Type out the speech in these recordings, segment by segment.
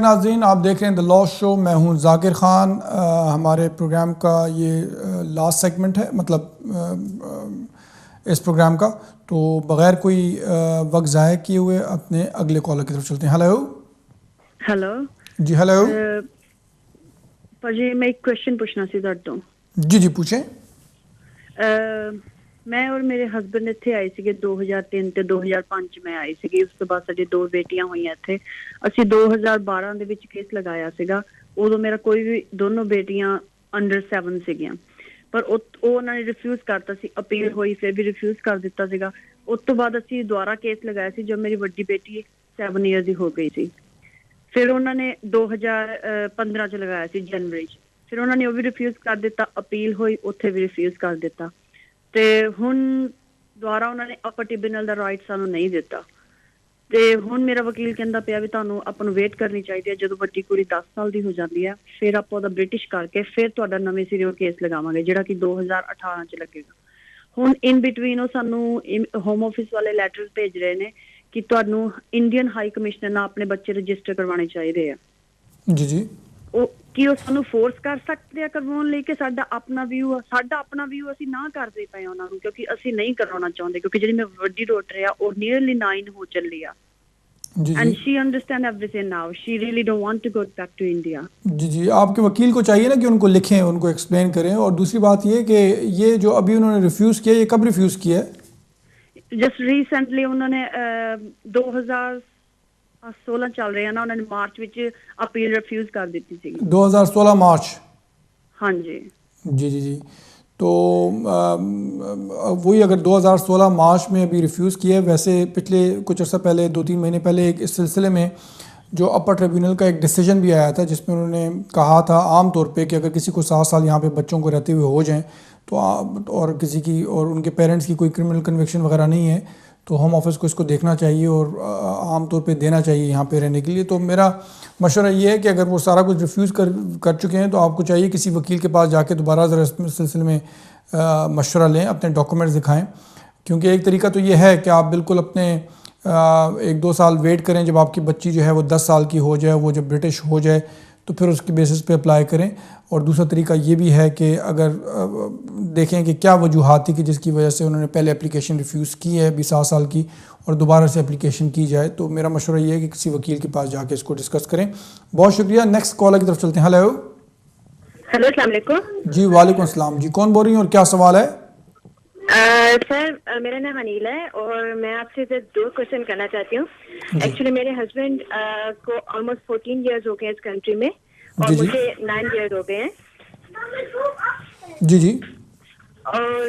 नाज़रीन, आप देख रहे हैं द लॉ शो। मैं हूं जाकिर ख़ान। हमारे प्रोग्राम का ये लास्ट सेगमेंट है, मतलब इस प्रोग्राम का। तो बग़ैर कोई वक्त ज़ाया किए हुए अपने अगले कॉलर की तरफ चलते हैं। हेलो। हेलो जी हेलो। भाजी मैं एक क्वेश्चन पूछना सी ਤੁਹਾਡੇ ਤੋਂ। जी जी पूछें। मैं और मेरे हस्बैंड ਇੱਥੇ ਆਏ ਸੀਗੇ 2003 ਤੇ 2005 ਮੈਂ ਆਈ ਸੀਗੀ। ਉਸ ਤੋਂ ਬਾਅਦ ਸਾਡੀ ਦੋ ਬੇਟੀਆਂ ਹੋਈਆਂ ਇੱਥੇ। ਅਸੀਂ 2012 ਦੇ ਵਿੱਚ ਕੇਸ ਲਗਾਇਆ ਸੀਗਾ। ਉਦੋਂ ਮੇਰਾ ਕੋਈ ਵੀ ਦੋਨੋਂ ਬੇਟੀਆਂ ਅੰਡਰ 7 ਸੀਗੀਆਂ, ਪਰ ਉਹ ਉਹਨਾਂ ਨੇ ਰਿਫਿਊਜ਼ ਕਰਤਾ ਸੀ। ਅਪੀਲ ਹੋਈ ਫਿਰ ਵੀ ਰਿਫਿਊਜ਼ ਕਰ ਦਿੱਤਾ ਸੀਗਾ। ਉਸ ਤੋਂ ਬਾਅਦ ਅਸੀਂ ਦੁਬਾਰਾ ਕੇਸ ਲਗਾਇਆ ਸੀ ਜਦ ਮੇਰੀ ਵੱਡੀ ਬੇਟੀ 7 ਇਅਰ ਦੀ ਹੋ ਗਈ ਸੀ। ਫਿਰ ਉਹਨਾਂ ਨੇ 2015 ਚ ਲਗਾਇਆ ਸੀ ਜਨਵਰੀ ਚ। ਫਿਰ ਉਹਨਾਂ ਨੇ ਉਹ ਵੀ ਰਿਫਿਊਜ਼ ਕਰ ਦਿੱਤਾ। ਅਪੀਲ ਹੋਈ, ਉੱਥੇ ਵੀ ਰਿਫਿਊਜ਼ ਕਰ ਦਿੱਤਾ। ਤੇ ਹੁਣ ਦੁਬਾਰਾ ਉਹਨਾਂ ਨੇ ਅਪਰ ਟ੍ਰਿਬਿਊਨਲ ਦਾ ਰਾਈਟ ਸਾਨੂੰ ਨਹੀਂ ਦਿੱਤਾ। ਤੇ ਹੁਣ ਮੇਰਾ ਵਕੀਲ ਕਹਿੰਦਾ ਪਿਆ ਵੀ ਤੁਹਾਨੂੰ ਆਪਾਂ ਨੂੰ ਵੇਟ ਕਰਨੀ ਚਾਹੀਦੀ ਹੈ। ਜਦੋਂ ਵੱਡੀ ਕੁੜੀ 10 ਸਾਲ ਦੀ ਹੋ ਜਾਂਦੀ ਹੈ ਫਿਰ ਆਪਾਂ ਉਹਦਾ ਬ੍ਰਿਟਿਸ਼ ਕਰਕੇ ਫਿਰ ਤੁਹਾਡਾ ਨਵੇਂ ਸਿਰਿਓਂ ਕੇਸ ਲਗਾਵਾਂਗੇ, ਜਿਹੜਾ ਕਿ 2018 ਚ ਲੱਗੇਗਾ। ਹੁਣ ਇਨ ਬਿਟਵੀਨ ਉਹ ਸਾਨੂੰ ਹੋਮ ਆਫਿਸ ਵਾਲੇ ਲੈਟਰ ਭੇਜ ਰਹੇ ਨੇ ਕਿ ਤੁਹਾਨੂੰ ਇੰਡੀਅਨ ਹਾਈ ਕਮਿਸ਼ਨਰ ਨਾਲ ਆਪਣੇ ਬੱਚੇ ਰਜਿਸਟਰ ਕਰਵਾਉਣੇ ਚਾਹੀਦੇ ਆ। जी जी। ਉਹ ਕੀ ਉਹ ਸਾਨੂੰ ਫੋਰਸ ਕਰ ਸਕਦੇ ਆ ਕਰਵਾਉਣ ਲਈ ਕਿ ਸਾਡਾ ਆਪਣਾ ਵਿਊ ਅਸੀਂ ਨਾ ਕਰਦੇ ਪਏ ਉਹਨਾਂ ਨੂੰ, ਕਿਉਂਕਿ ਅਸੀਂ ਨਹੀਂ ਕਰਾਉਣਾ ਚਾਹੁੰਦੇ। ਕਿਉਂਕਿ ਜਿਹੜੀ ਮੇਰੀ ਵੱਡੀ ਡਾਟਰ ਆ ਉਹ ਨੀਅਰਲੀ 9 ਹੋ ਚੱਲੀ ਆ। जी एंड जी। She understand everything now. She really don't want to go back to India. जी जी, आपके वकील को चाहिए ना कि उनको लिखें, उनको एक्सप्लेन करें। और दूसरी बात ये कि ये जो अभी उन्होंने रिफ्यूज़ किया, ये कब रिफ्यूज़ किया है? जस्ट रिसेंटली उन्होंने 2016 चल रहे हैं ना, उन्होंने मार्च विच अपील रिफ्यूज कर दी थी। 2016 मार्च। हाँ जी जी जी जी। तो वही अगर 2016 मार्च में अभी रिफ्यूज़ किया है। वैसे पिछले कुछ अर्सा पहले 2-3 महीने पहले एक इस सिलसिले में जो अपर ट्रिब्यूनल का एक डिसीजन भी आया था, जिसमें उन्होंने कहा था आम तौर पे कि अगर किसी को 7 साल यहाँ पे बच्चों को रहते हुए हो जाएं तो और किसी की और उनके पेरेंट्स की कोई क्रिमिनल कन्विक्शन वगैरह नहीं है तो होम ऑफिस को इसको देखना चाहिए और आम तौर पे देना चाहिए यहाँ पे रहने के लिए। तो मेरा मशवरा ये है कि अगर वो सारा कुछ रिफ्यूज़ कर चुके हैं तो आपको चाहिए किसी वकील के पास जाके दोबारा ज़रा इस सिलसिले में मशवरा लें, अपने डॉक्यूमेंट्स दिखाएं। क्योंकि एक तरीका तो ये है कि आप बिल्कुल अपने 1-2 साल वेट करें जब आपकी बच्ची जो है वो 10 साल की हो जाए, वो जब ब्रिटिश हो जाए तो फिर उसकी बेसिस पे अप्लाई करें। और दूसरा तरीका ये भी है कि अगर देखें कि क्या वजूहात थी कि जिसकी वजह से उन्होंने पहले एप्लीकेशन रिफ्यूज़ की है 20 साल की और दोबारा से एप्लीकेशन की जाए। तो मेरा मशवरा ये है कि किसी वकील के पास जाके इसको डिस्कस करें। बहुत शुक्रिया। नेक्स्ट कॉलर की तरफ चलते हैं। हेलो। हेलो अस्सलाम वालेकुम। जी वालेकुम अस्सलाम। जी कौन बोल रही हैं और क्या सवाल है? सर मेरा नाम अनिल है और मैं आपसे सिर्फ 2 क्वेश्चन करना चाहती हूँ। एक्चुअली मेरे हस्बैंड को ऑलमोस्ट 14 इयर्स हो गए इस कंट्री में और मुझे 9 इयर्स हो गए हैं। जी जी। और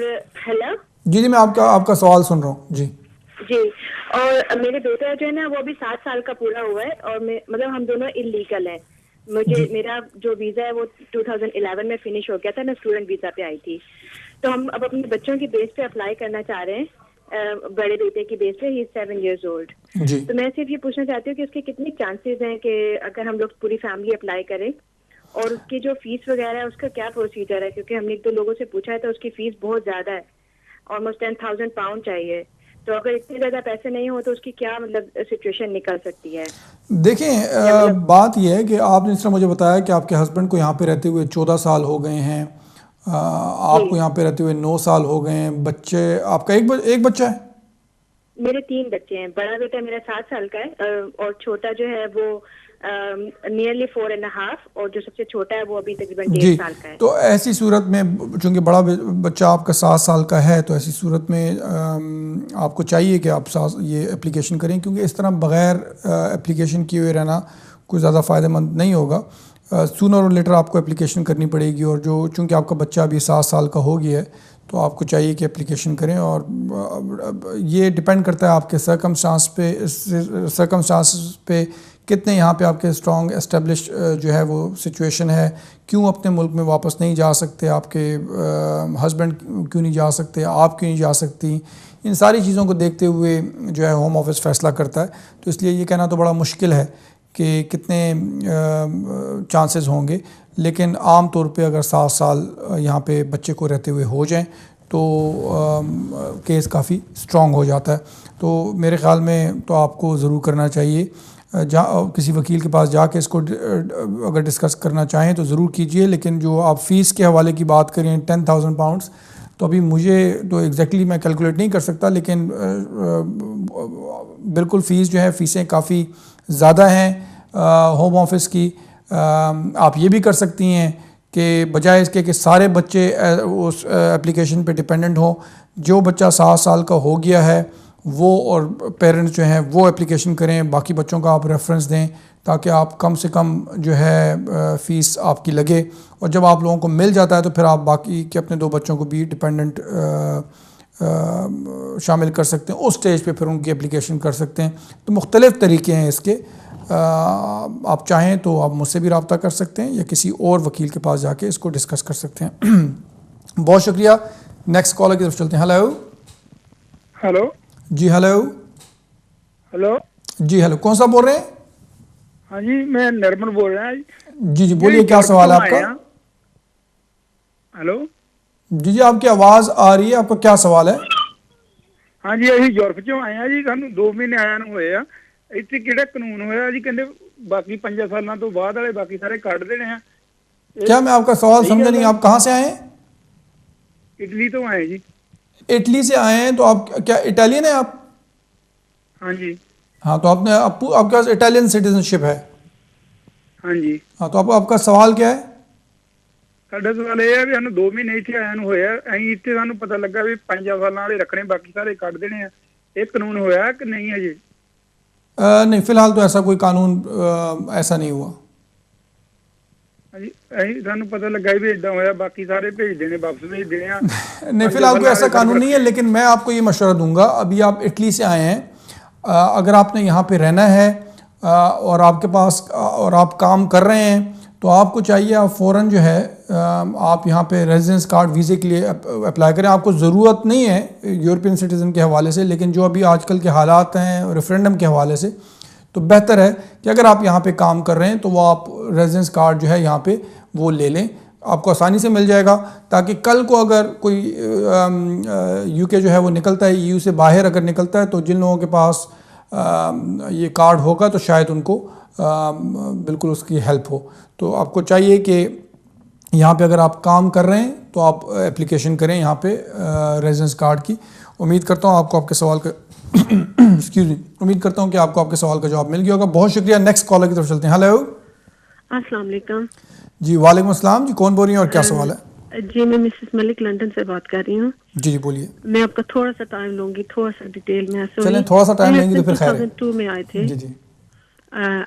हेलो। जी जी, मैं आपका सवाल सुन रहा हूँ। जी जी। और मेरे बेटा जो है ना वो अभी 7 साल का पूरा हुआ है और मतलब हम दोनों इलीगल हैं। मेरा जो वीज़ा है वो 2011 में फिनिश हो गया था। मैं स्टूडेंट वीज़ा पे आई थी। तो हम अब अपने बच्चों की बेस पे अप्लाई करना चाह रहे हैं। बड़े बेटे की बेस पे, ही 7 इयर्स ओल्ड। तो मैं सिर्फ ये पूछना चाहती हूँ कि उसके कितने चांसेस हैं कि अगर हम लोग पूरी फैमिली अप्लाई करें और उसकी जो फीस वगैरह है उसका क्या प्रोसीजर है। क्योंकि हमने 1-2 लोगों से पूछा है तो उसकी फीस बहुत ज़्यादा है, ऑलमोस्ट 10,000 पाउंड चाहिए। तो अगर इतने ज़्यादा पैसे नहीं हो तो उसकी क्या मतलब सिचुएशन निकल सकती है? देखें, बात यह है कि आपने जिस तरह मुझे बताया कि आपके हस्बैंड को यहाँ पे रहते हुए 14 साल हो गए हैं, आपको यहाँ पे रहते हुए 9 साल हो गए हैं। बच्चे आपका एक बच्चा है? मेरे 3 बच्चे हैं। बड़ा बेटा मेरा 7 साल का है और छोटा जो है वो नियरली 4.5 और जो सबसे छोटा है वो अभी तकरीबन 1.5 साल का है। तो ऐसी सूरत में चूँकि बड़ा बच्चा आपका 7 साल का है तो ऐसी सूरत में आपको चाहिए कि आप ये एप्लीकेशन करें, क्योंकि इस तरह बग़ैर एप्लीकेशन किए हुए रहना कोई ज़्यादा फ़ायदेमंद नहीं होगा। सूनर और लेटर आपको एप्लीकेशन करनी पड़ेगी। और जो चूँकि आपका बच्चा अभी 7 साल का हो गया है तो आपको चाहिए कि एप्लीकेशन करें। और ये डिपेंड करता है आपके सर्कमस्टांस पे कितने यहाँ पे आपके स्ट्रॉन्ग एस्टेब्लिश जो है वो सिचुएशन है। क्यों अपने मुल्क में वापस नहीं जा सकते, आपके हस्बैंड क्यों नहीं जा सकते, आप क्यों नहीं जा सकती, इन सारी चीज़ों को देखते हुए जो है होम ऑफिस फ़ैसला करता है। तो इसलिए ये कहना तो बड़ा मुश्किल है कि कितने चांसेस होंगे। लेकिन आम तौर पे अगर 7 साल यहाँ पे बच्चे को रहते हुए हो जाएं तो केस काफ़ी स्ट्रॉन्ग हो जाता है। तो मेरे ख़्याल में तो आपको ज़रूर करना चाहिए। किसी वकील के पास जाके इसको अगर डिस्कस करना चाहें तो ज़रूर कीजिए। लेकिन जो आप फ़ीस के हवाले की बात करें 10,000 पाउंड्स, तो अभी मुझे तो एग्जैक्टली मैं कैलकुलेट नहीं कर सकता, लेकिन बिल्कुल फ़ीस जो है, फ़ीसें काफ़ी ज़्यादा हैं होम ऑफिस की। आप ये भी कर सकती हैं कि बजाय इसके कि सारे बच्चे उस एप्लीकेशन पे डिपेंडेंट हों, जो बच्चा 7 साल का हो गया है वो और पेरेंट्स जो हैं वो एप्लीकेशन करें, बाकी बच्चों का आप रेफरेंस दें, ताकि आप कम से कम जो है फ़ीस आपकी लगे। और जब आप लोगों को मिल जाता है तो फिर आप बाकी के अपने 2 बच्चों को भी डिपेंडेंट शामिल कर सकते हैं। उस स्टेज पे फिर उनकी एप्लीकेशन कर सकते हैं। तो मुख्तलिफ़ तरीके हैं इसके। आप चाहें तो आप मुझसे भी रब्ता कर सकते हैं या किसी और वकील के पास जाके इसको डिस्कस कर सकते हैं। बहुत शुक्रिया। नेक्स्ट कॉलर की तरफ चलते हैं। हेलो हेलो जी। हेलो हेलो जी। हेलो, कौन सा बोल रहे हैं? हाँ जी, मैं निर्मल बोल रहा हूँ जी जी, बोलिए, क्या सवाल है आपका? हेलो जी जी, आपकी आवाज़ आ रही है, आपका क्या सवाल है? हाँ जी, ਅਸੀਂ ਯੂਰਪ ਚੋਂ ਆਏ ਆ ਜੀ। ਸਾਨੂੰ 2 ਮਹੀਨੇ ਆਇਆਂ ਨੂੰ ਹੋਏ ਆ। ਇੱਥੇ ਕਿਹੜਾ ਕਾਨੂੰਨ ਹੋਇਆ ਜੀ? ਕਹਿੰਦੇ ਬਾਕੀ 5 ਸਾਲਾਂ ਤੋਂ ਬਾਅਦ ਵਾਲੇ ਬਾਕੀ ਸਾਰੇ ਕੱਢ ਦੇਣੇ ਆ। क्या मैं आपका सवाल समझा नहीं। आप कहाँ से आए हैं? इटली तो आए जी। इटली से आए हैं, तो आप क्या इटालियन है आप? हाँ जी। हाँ, तो आपके पास इटालियन सिटीजनशिप है? हाँ जी। हाँ, तो आपका सवाल क्या है? ਸਾਡਾ ਸਵਾਲ ਇਹ ਹੈ ਵੀ ਸਾਨੂੰ 2 ਮਹੀਨੇ ਇੱਥੇ ਆਇਆਂ ਨੂੰ ਹੋਇਆ। ਅਸੀਂ ਇੱਥੇ ਸਾਨੂੰ ਪਤਾ ਲੱਗਾ ਵੀ 5 ਸਾਲਾਂ ਵਾਲੇ ਰੱਖਣੇ, ਬਾਕੀ ਸਾਰੇ ਕੱਢ ਦੇਣੇ ਆ। ਇਹ ਕਾਨੂੰਨ ਹੋਇਆ ਕਿ नहीं है जी? नहीं, फ़िलहाल तो ऐसा कोई कानून ऐसा नहीं हुआ। हाँ जी, ਅਸੀਂ ਸਾਨੂੰ ਪਤਾ ਲੱਗਾ ਵੀ ਇਦਾਂ ਹੋਇਆ, ਬਾਕੀ ਸਾਰੇ ਭੇਜ देने, वापस भेज देने ਆ। नहीं, फ़िलहाल कोई ऐसा कानून नहीं है, लेकिन मैं आपको ये मशवरा दूंगा। अभी आप इटली से आए हैं, अगर आपने यहाँ पे रहना है और आपके पास और आप काम कर रहे हैं, तो आपको चाहिए आप फ़ौरन जो है आप यहाँ पे रेजिडेंस कार्ड वीज़े के लिए अप्लाई करें। आपको ज़रूरत नहीं है यूरोपियन सिटीज़न के हवाले से, लेकिन जो अभी आजकल के हालात हैं रेफरेंडम के हवाले से, तो बेहतर है कि अगर आप यहाँ पे काम कर रहे हैं तो वो आप रेजिडेंस कार्ड जो है यहाँ पे वो ले लें। आपको आसानी से मिल जाएगा, ताकि कल को अगर कोई यूके जो है वो निकलता है, ईयू से बाहर अगर निकलता है, तो जिन लोगों के पास ये कार्ड होगा तो शायद उनको बिल्कुल उसकी हेल्प हो। तो आपको चाहिए कि यहाँ पे अगर आप काम कर रहे हैं तो आप एप्लीकेशन करें यहाँ पे रेजिडेंस कार्ड की। उम्मीद करता हूँ आपको आपके सवाल का एक्सक्यूज मी, उम्मीद करता हूँ कि आपको आपके सवाल का जवाब मिल गया होगा। बहुत शुक्रिया। नेक्स्ट कॉलर की तरफ चलते हैं। हेलो। अस्सलाम वालेकुम। जी वालेकुम अस्सलाम। जी कौन बोल रही हैं और क्या सवाल है? जी मैं मिसेस मलिक लंदन से बात कर रही हूँ। जी जी बोलिए। मैं आपका थोड़ा सा टाइम लूंगी, थोड़ा सा डिटेल में। चलें, थोड़ा सा टाइम लेंगे तो फिर खैर है। 2002 में आए थे जी जी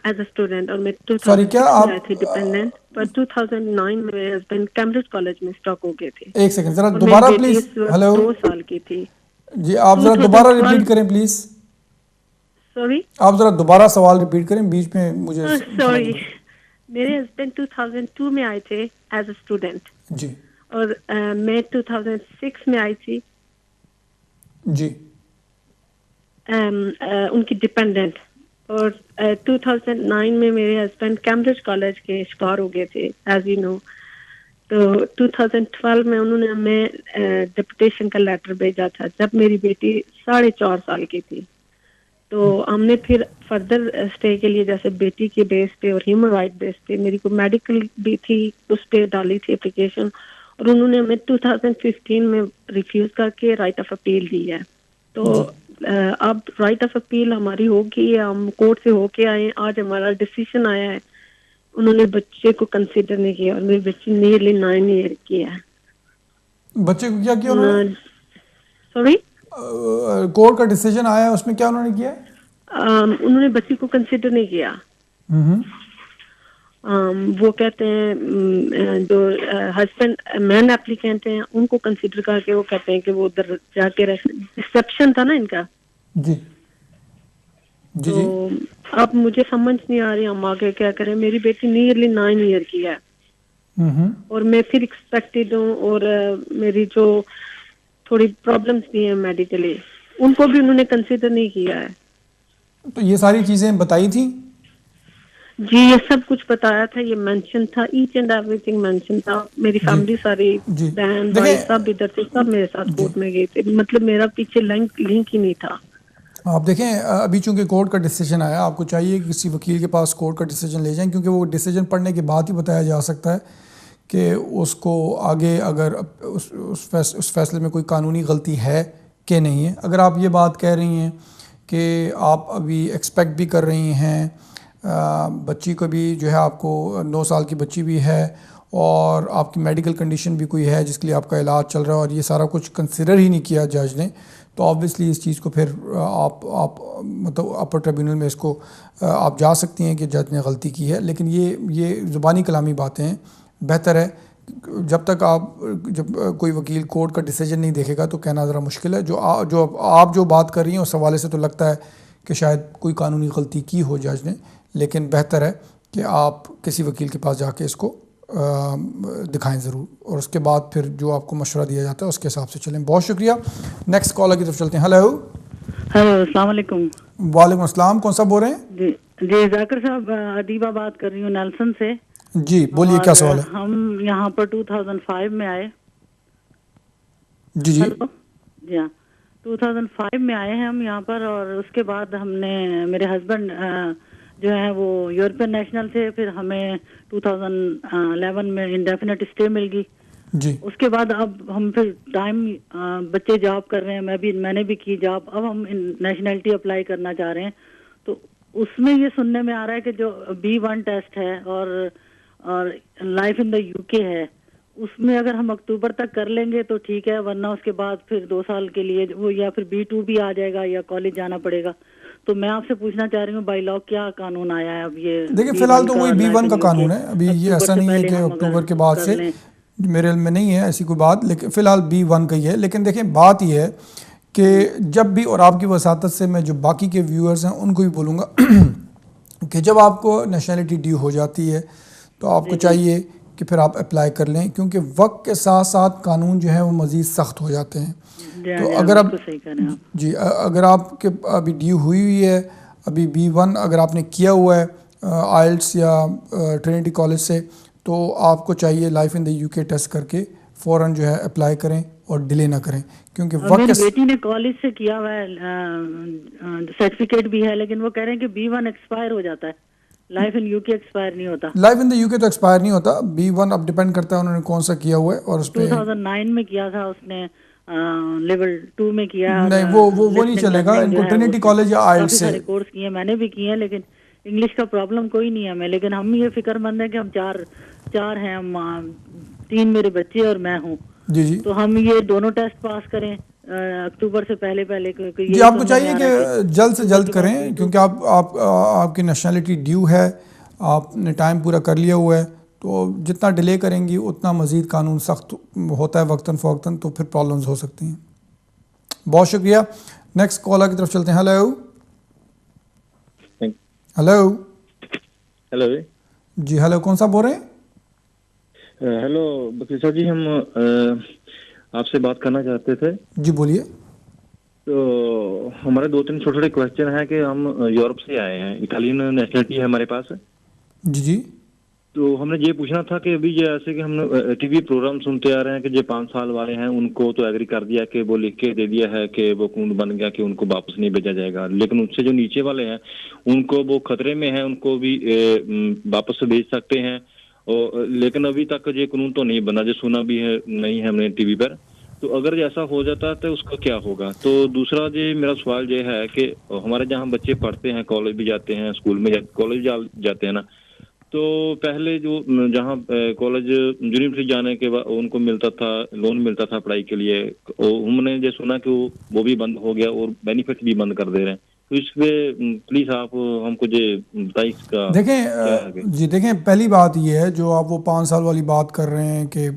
एज अ स्टूडेंट, और मैं 2006 सॉरी क्या आप में आए थे डिपेंडेंट, पर 2009 में मेरे हस्बैंड कैम्ब्रिज कॉलेज में स्टॉक हो गए थे। एक सेकंड जरा और दोबारा मेरी बेटी प्लीज। इस वक्त हेलो 2 साल की थी। जी आप जरा दोबारा रिपीट करें प्लीज। सॉरी आप जरा दोबारा सवाल रिपीट करें, बीच में मुझे सॉरी। मेरे हस्बैंड 2002 में आए थे एज अ स्टूडेंट, जी और मैं 2006 में आई थी जी उनकी डिपेंडेंट। और 2009 में मेरे हस्बैंड कैम्ब्रिज कॉलेज के शिकार हो गए थे, एज यू नो। तो 2012 में उन्होंने हमें डिप्यूटेशन का लेटर भेजा था, जब मेरी बेटी 4.5 साल की थी। तो हमने फिर फर्दर स्टे के लिए, जैसे बेटी के बेस पे और ह्यूमन राइट बेस पे, मेरी को मेडिकल भी थी, उस पे डाली थी एप्लीकेशन, और उन्होंने हमें 2015 में रिफ्यूज करके राइट ऑफ अपील दी है। तो अब राइट ऑफ अपील हमारी होगी, हम कोर्ट से होके आए, आज हमारा डिसीजन आया है। उन्होंने बच्चे को कंसीडर नहीं किया, और मेरी बच्ची नियरली 9 ईयर की है। बच्चे को क्या किया उन्होंने? सॉरी, कोर्ट का डिसीजन आया है, उसमें क्या उन्होंने किया? उन्होंने बच्ची को कंसीडर नहीं किया। वो कहते हैं जो हस्बैंड मैन एप्लीकेंट हैं उनको कंसीडर करके वो कहते हैं कि वो उधर जाके रिसेप्शन था ना इनका। जी जी तो अब मुझे समझ नहीं आ रही हम आगे क्या करें। मेरी बेटी नियरली 9 ईयर की है, और मैं फिर एक्सपेक्टेड हूँ, और मेरी जो थोड़ी प्रॉब्लम्स भी हैं मेडिकली, उनको भी उन्होंने कंसीडर नहीं किया है। तो ये सारी चीजें बताई थी? जी ये सब कुछ बताया था, ये मेंशन था, ईच एंड एवरीथिंग मेंशन था। मेरी फैमिली सारी बहन भाई सब इधर थे, सब मेरे साथ कोर्ट में गए थे। मतलब मेरा पीछे लिंक ही नहीं था। आप देखें अभी चूंकि कोर्ट का डिसीजन आया, आपको चाहिए कि किसी वकील के पास कोर्ट का डिसीजन ले जाएं, क्योंकि वो डिसीजन पढ़ने के बाद ही बताया जा सकता है कि उसको आगे अगर उस फैसले में कोई कानूनी गलती है कि नहीं है। अगर आप ये बात कह रही हैं कि आप अभी एक्सपेक्ट भी कर रही हैं, बच्ची को भी जो है, आपको 9 साल की बच्ची भी है और आपकी मेडिकल कंडीशन भी कोई है जिसके लिए आपका इलाज चल रहा है, और ये सारा कुछ कंसिडर ही नहीं किया जज ने, तो ऑब्वियसली इस चीज़ को फिर आप मतलब अपर ट्रिब्यूनल में इसको आप जा सकती हैं कि जज ने गलती की है। लेकिन ये ज़ुबानी कलामी बातें हैं। बेहतर है जब तक जब कोई वकील कोर्ट का डिसीजन नहीं देखेगा तो कहना ज़रा मुश्किल है। जो आप जो बात कर रही हैं उस हवाले से तो लगता है कि शायद कोई कानूनी गलती की हो जज ने, लेकिन बेहतर है कि आप किसी वकील के पास जाके इसको दिखाएं ज़रूर, और उसके बाद फिर जो आपको मशवरा दिया जाता है उसके हिसाब से चलें। बहुत शुक्रिया। नेक्स्ट कॉलर की तरफ चलते हैं। हेलो। हेलो, अस्सलाम वालेकुम। वालेकुम अस्सलाम। कौन सा बोल रहे हैं? जी जाकिर साहब, अदीबा बात कर रही हूँ नेल्सन से। जी बोलिए, क्या सवाल है? हम यहाँ पर 2005 में आए। जी जी जी हाँ, 2005 में आए हैं हम यहाँ पर, और उसके बाद हमने, मेरे हस्बैंड जो है वो यूरोपियन नेशनल थे, फिर हमें 2011 में इंडेफिनेट स्टे मिल गई जी। उसके बाद अब हम फिर टाइम, बच्चे जॉब कर रहे हैं, मैंने भी की जॉब, अब हम नेशनलिटी अप्लाई करना चाह रहे हैं। तो उसमें ये सुनने में आ रहा है कि जो B1 टेस्ट है और लाइफ इन द यूके है, उसमें अगर हम अक्टूबर तक कर लेंगे तो ठीक है, वरना उसके बाद फिर 2 साल के लिए वो या फिर B2 भी आ जाएगा या कॉलेज जाना पड़ेगा। तो मैं आपसे पूछना चाह रही हूँ, बाई लॉ क्या कानून आया है अब? ये देखिए, फिलहाल तो वही B1 का कानून है। अभी ये ऐसा नहीं है कि अक्टूबर के बाद से, मेरे इल्म में नहीं है ऐसी कोई बात, लेकिन फ़िलहाल B1 का ही है। लेकिन देखें, बात यह है कि जब भी, और आपकी वसातत से मैं जो बाकी के व्यूअर्स हैं उनको भी बोलूँगा कि जब आपको नेशनलिटी ड्यू हो जाती है तो आपको चाहिए कि फिर आप अप्लाई कर लें, क्योंकि वक्त के साथ साथ कानून जो है वो मज़ीद सख्त हो जाते हैं। तो अगर आप जी, अगर आपके अभी ड्यू हुई है, अभी B1 अगर आपने किया हुआ है आइल्स या ट्रिनिटी कॉलेज से, तो आपको चाहिए life in the UK test करके फ़ौरन जो है अप्लाई करें और डिले ना करें, क्योंकि वक्त मेरी बेटी ने कॉलेज से किया हुआ है, सर्टिफिकेट भी है, लेकिन वो कह रहे हैं कि B1 एक्सपायर हो जाता है, लाइफ इन यूके एक्सपायर नहीं होता। लाइफ इन द यूके तो एक्सपायर नहीं होता, B1 अब डिपेंड करता है उन्होंने कौन सा किया हुआ है। और उस पर 2009 में किया था उसने, लेवल 2 में किया। नहीं, वो नहीं चलेगा, इनको ट्रिनिटी कॉलेज या आइल्स से कोर्स किए, मैंने भी किए, लेकिन इंग्लिश का प्रॉब्लम कोई नहीं है हमें। लेकिन हम ये फिक्रमंद है कि हम चार हैं, हम 3 मेरे बच्चे और मैं हूँ। जी जी। तो हम ये दोनों टेस्ट पास करें अक्टूबर से पहले जी, आपको चाहिए कि जल्द से जल्द करें, क्योंकि आपकी नेशनलिटी ड्यू है, आपने टाइम पूरा कर लिया हुआ है। तो जितना डिले करेंगी उतना मज़ीद कानून सख्त होता है वक्तन फ़वक्तन, तो फिर प्रॉब्लम्स हो सकती हैं। बहुत शुक्रिया। नेक्स्ट कॉलर की तरफ चलते हैं। हेलो। हेलो। हेलो जी, हेलो, कौन सा बोल रहे हैं? हेलो बकीर साहब जी, हम आपसे बात करना चाहते थे। जी बोलिए। तो हमारे 2-3 छोटे छोटे क्वेश्चन हैं कि हम यूरोप से आए हैं, इटालियन नेशनलिटी है हमारे पास। जी जी। तो हमने ये पूछना था कि अभी जैसे कि हम टीवी प्रोग्राम सुनते आ रहे हैं कि जो 5 साल वाले हैं उनको तो एग्री कर दिया कि वो लिख के दे दिया है कि वो कानून बन गया कि उनको वापस नहीं भेजा जाएगा, लेकिन उससे जो नीचे वाले हैं उनको वो खतरे में हैं, उनको भी वापस भेज सकते हैं। और लेकिन अभी तक ये कानून तो नहीं बना, जो सुना भी है नहीं है हमने टीवी पर। तो अगर ऐसा हो जाता है तो उसका क्या होगा? तो दूसरा जो मेरा सवाल ये है कि हमारे जहाँ बच्चे पढ़ते हैं, कॉलेज भी जाते हैं, स्कूल में कॉलेज जाते हैं ना, तो पहले जो जहाँ कॉलेज यूनिवर्सिटी जाने के बाद उनको मिलता था, लोन मिलता था पढ़ाई के लिए, हमने जो सुना कि वो भी बंद हो गया और बेनिफिट भी बंद कर दे रहे हैं। तो इस पे प्लीज आप हमको जो बताइए इसका। देखें जी, देखें, पहली बात ये है, जो आप वो 5 साल वाली बात कर रहे हैं कि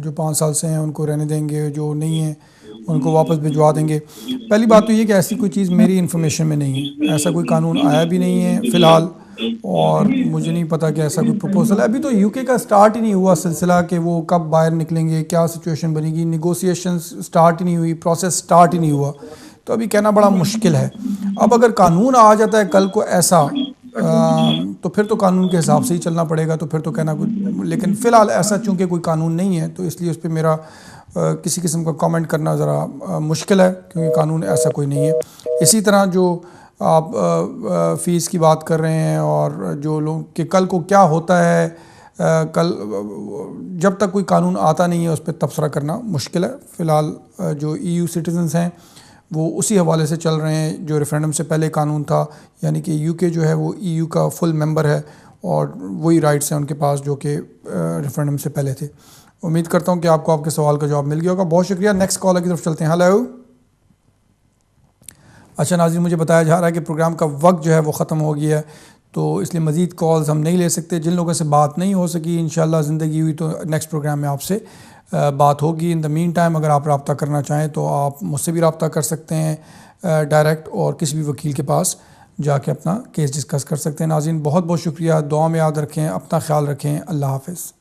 जो 5 साल से हैं उनको रहने देंगे, जो नहीं है उनको वापस भिजवा देंगे। पहली बात तो ये कि ऐसी कोई चीज़ मेरी इन्फॉर्मेशन में नहीं है, ऐसा कोई कानून आया भी नहीं है फ़िलहाल, और मुझे नहीं पता कि ऐसा कोई प्रपोजल है। अभी तो यूके का स्टार्ट ही नहीं हुआ सिलसिला कि वो कब बाहर निकलेंगे, क्या सिचुएशन बनेगी, निगोशिएशंस स्टार्ट ही नहीं हुई, प्रोसेस स्टार्ट ही नहीं हुआ, तो अभी कहना बड़ा मुश्किल है। अब अगर कानून आ जाता है कल को ऐसा, तो फिर तो कानून के हिसाब से ही चलना पड़ेगा, तो फिर तो कहना कुछ, लेकिन फ़िलहाल ऐसा चूँकि कोई कानून नहीं है तो इसलिए उस पर मेरा किसी किस्म का कमेंट करना ज़रा मुश्किल है, क्योंकि कानून ऐसा कोई नहीं है। इसी तरह जो आप फ़ीस की बात कर रहे हैं और जो लोग कि कल को क्या होता है, कल जब तक कोई कानून आता नहीं है उस पर तबसरा करना मुश्किल है। फ़िलहाल जो EU सिटीज़न्स हैं वो उसी हवाले से चल रहे हैं जो रेफरेंडम से पहले कानून था, यानी कि UK जो है वो EU का फुल मेंबर है और वही राइट्स हैं उनके पास जो कि रेफरेंडम से पहले थे। उम्मीद करता हूँ कि आपको आपके सवाल का जवाब मिल गया होगा। बहुत शुक्रिया। नेक्स्ट कॉलर की तरफ चलते हैं। हेलो। अच्छा नाज़रीन, मुझे बताया जा रहा है कि प्रोग्राम का वक्त जो है वो ख़त्म हो गया है, तो इसलिए मज़ीद कॉल्स हम नहीं ले सकते। जिन लोगों से बात नहीं हो सकी, इंशाल्लाह ज़िंदगी हुई तो नेक्स्ट प्रोग्राम में आपसे बात होगी। इन द मीन टाइम अगर आप रब्ता करना चाहें तो आप मुझसे भी रब्ता कर सकते हैं डायरेक्ट, और किसी भी वकील के पास जाके अपना केस डिस्कस कर सकते हैं। नाज़रीन बहुत बहुत शुक्रिया। दुआ में याद रखें, अपना ख्याल रखें। अल्लाह हाफ़िज़।